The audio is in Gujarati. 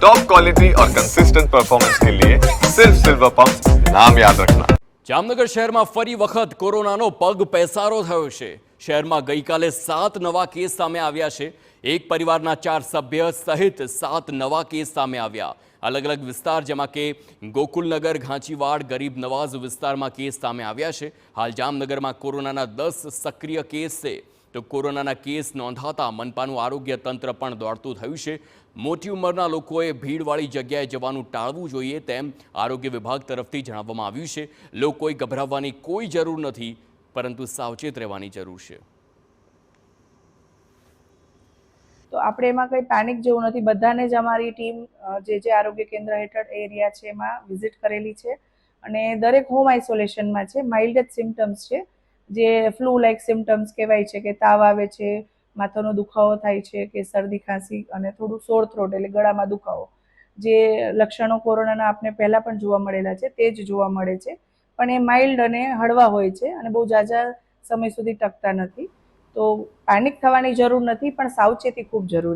टॉप क्वालिटी और कंसिस्टेंट परफॉर्मेंस के लिए सिर्फ सिल्वर पंप नाम याद रखना। જામનગર શહેરમાં ફરી વખત કોરોનાનો પગ પેસારો થયો છે। શહેરમાં ગઈકાલે 7 નવા કેસ સામે આવ્યા છે। એક પરિવારના 4 સભ્ય સહિત 7 નવા કેસ સામે આવ્યા। અલગ અલગ વિસ્તાર જેમાં કે ગોકુલનગર, ઘાંચીવાડ, ગરીબ નવાઝ વિસ્તારમાં કેસ સામે આવ્યા છે। હાલ જામનગરમાં કોરોનાના 10 સક્રિય કેસ છે। તો કોરોનાના કેસ નોંધાતા મનપાનું આરોગ્ય તંત્ર પણ દોડતું થયું છે। મોટી ઉંમરના લોકોએ ભીડવાળી જગ્યાએ જવાનું ટાળવું જોઈએ તેમ આરોગ્ય વિભાગ તરફથી જણાવવામાં આવ્યું છે। લોકોએ ગભરાવવાની કોઈ જરૂર નથી, પરંતુ સાવચેત રહેવાની જરૂર છે। તો આપણે એમાં કંઈ પેનિક જેવું નથી। બધાને જ અમારી ટીમ જે આરોગ્ય કેન્દ્ર હેઠળ એરિયા છે એમાં વિઝિટ કરેલી છે અને દરેક હોમ આઇસોલેશનમાં છે। માઇલ્ડ જ સિમ્ટમ્સ છે, જે ફ્લૂ લાઇક સિમ્ટમ્સ કહેવાય છે, કે તાવ આવે છે, માથાનો દુખાવો થાય છે, કે શરદી ખાંસી અને થોડું સોર થ્રોટ એટલે ગળામાં દુખાવો, જે લક્ષણો કોરોનાના આપણે પહેલાં પણ જોવા મળેલા છે તે જ જોવા મળે છે, પણ એ માઇલ્ડ અને હળવા હોય છે અને બહુ ઝાઝા સમય સુધી ટકતા નથી। તો પેનિક થવાની જરૂર નથી, પણ સાવચેતી ખૂબ જરૂરી છે।